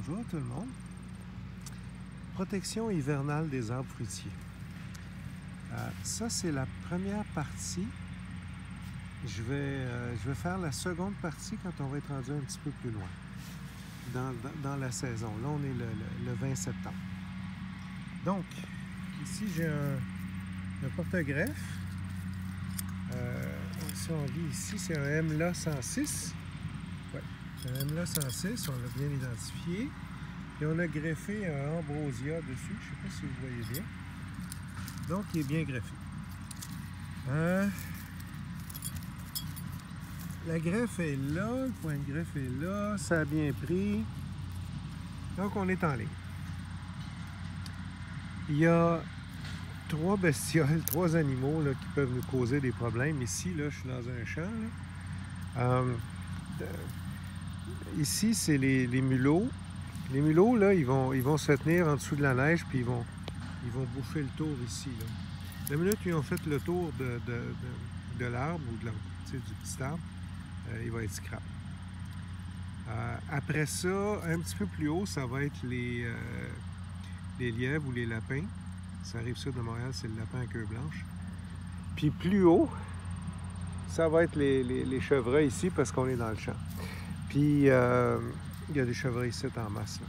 Bonjour tout le monde. Protection hivernale des arbres fruitiers. Ça, c'est la première partie. Je vais faire la seconde partie quand on va être rendu un petit peu plus loin dans la saison. Là, on est le 20 septembre. Donc, ici, j'ai un porte-greffe. Si on lit ici, c'est un MLA 106. Ouais, c'est un MLA 106, on l'a bien identifié. Et on a greffé un ambrosia dessus. Je ne sais pas si vous voyez bien. Donc, il est bien greffé. La greffe est là, le point de greffe est là, ça a bien pris. Donc, on est en ligne. Il y a trois bestioles, trois animaux là, qui peuvent nous causer des problèmes. Ici, là, je suis dans un champ. Ici, c'est les mulots. Les mulots, là, ils vont se tenir en dessous de la neige, puis ils vont bouffer le tour ici. Là. La minute qu'ils ont fait le tour de l'arbre ou du petit arbre, il va être scrap. Après ça, un petit peu plus haut, ça va être les lièvres ou les lapins. Ça arrive ça de Montréal, c'est le lapin à queue blanche. Puis plus haut, ça va être les chevreuils ici parce qu'on est dans le champ. Puis il y a des chevreuils ici en masse.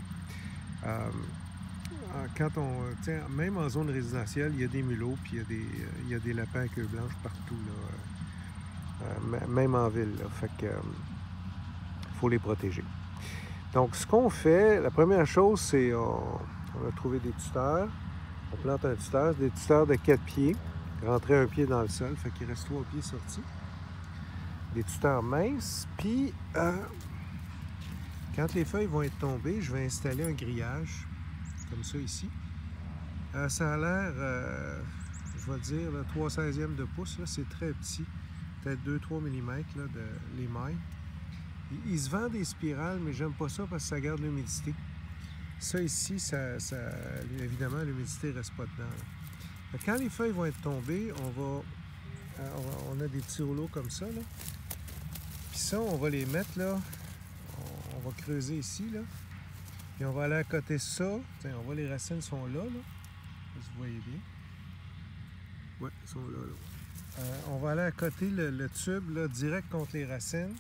Même en zone résidentielle, il y a des mulots, puis il y a des lapins à queue blanche partout, là, même en ville. Là, fait que faut les protéger. Donc, ce qu'on fait, la première chose, c'est on a trouvé des tuteurs. On plante un tuteur, des tuteurs de 4 pieds, rentrer un pied dans le sol, fait qu'il reste 3 pieds sortis. Des tuteurs minces, puis quand les feuilles vont être tombées, je vais installer un grillage, comme ça ici. Ça a l'air, je vais dire, 3/16e de pouce, c'est très petit, peut-être 2-3 mm là, les mailles. Il se vend des spirales, mais j'aime pas ça parce que ça garde l'humidité. Ça ici, évidemment, l'humidité ne reste pas dedans. Quand les feuilles vont être tombées, on a des petits rouleaux comme ça. Là. Puis ça, on va les mettre là. On va creuser ici. Là. Puis on va aller à côté de ça. Tiens, on voit les racines sont là. Si vous voyez bien. Oui, ils sont là. On va aller à côté le tube là, direct contre les racines.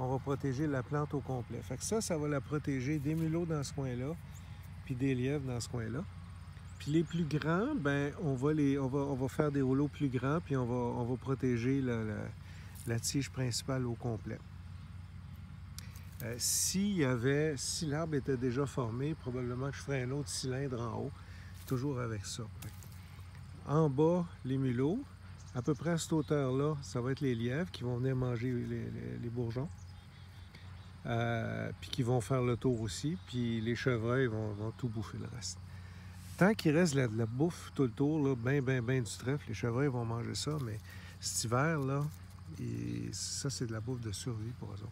On va protéger la plante au complet. Fait que ça va la protéger des mulots dans ce coin-là, puis des lièvres dans ce coin-là. Puis les plus grands, ben on va faire des rouleaux plus grands, puis on va protéger la tige principale au complet. Si l'arbre était déjà formé, probablement que je ferais un autre cylindre en haut, toujours avec ça. En bas, les mulots. À peu près à cette hauteur-là, ça va être les lièvres qui vont venir manger les bourgeons. Puis qui vont faire le tour aussi, puis les chevreuils vont tout bouffer le reste. Tant qu'il reste de la bouffe tout le tour, là, ben du trèfle, les chevreuils vont manger ça, mais cet hiver, là, ça c'est de la bouffe de survie pour eux autres.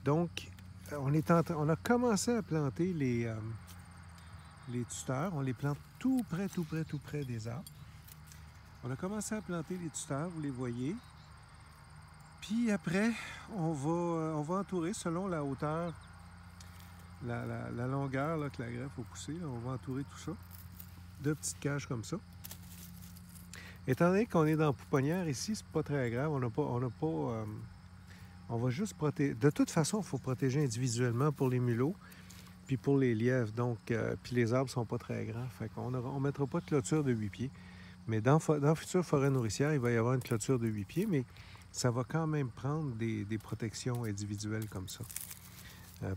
Donc, on a commencé à planter les tuteurs, on les plante tout près des arbres. On a commencé à planter les tuteurs, vous les voyez. Puis après, on va entourer selon la hauteur, la longueur là, que la greffe va pousser. Là, on va entourer tout ça de petites cages comme ça. Étant donné qu'on est dans la pouponnière ici, c'est pas très grave. On va juste protéger. De toute façon, il faut protéger individuellement pour les mulots puis pour les lièvres. Donc, puis les arbres sont pas très grands. Fait qu'on ne mettra pas de clôture de 8 pieds. Mais dans la future forêt nourricière, il va y avoir une clôture de 8 pieds, mais ça va quand même prendre des protections individuelles comme ça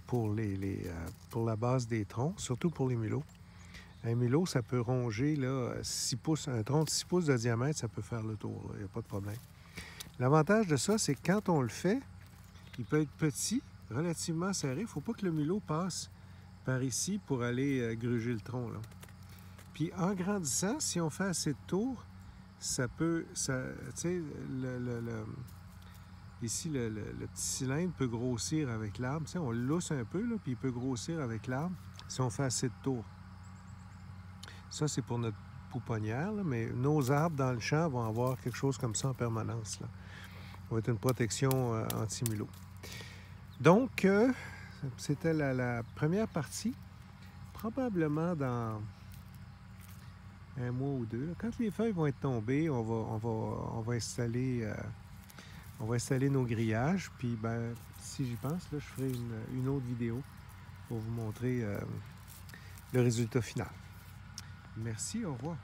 pour la base des troncs, surtout pour les mulots. Un mulot, ça peut ronger là, 6 pouces, un tronc de 6 pouces de diamètre, ça peut faire le tour, il n'y a pas de problème. L'avantage de ça, c'est que quand on le fait, il peut être petit, relativement serré. Il ne faut pas que le mulot passe par ici pour aller gruger le tronc. Là. Puis en grandissant, si on fait assez de tours, ça peut, tu sais, ici, le petit cylindre peut grossir avec l'arbre. Tu sais, on le lousse un peu, là, puis il peut grossir avec l'arbre si on fait assez de tours. Ça, c'est pour notre pouponnière, là, mais nos arbres dans le champ vont avoir quelque chose comme ça en permanence. Là. Ça va être une protection anti-mulot. Donc, c'était la première partie. Probablement dans un mois ou deux. Là. Quand les feuilles vont être tombées, on va installer nos grillages. Puis, ben, si j'y pense, là, je ferai une autre vidéo pour vous montrer le résultat final. Merci, au revoir.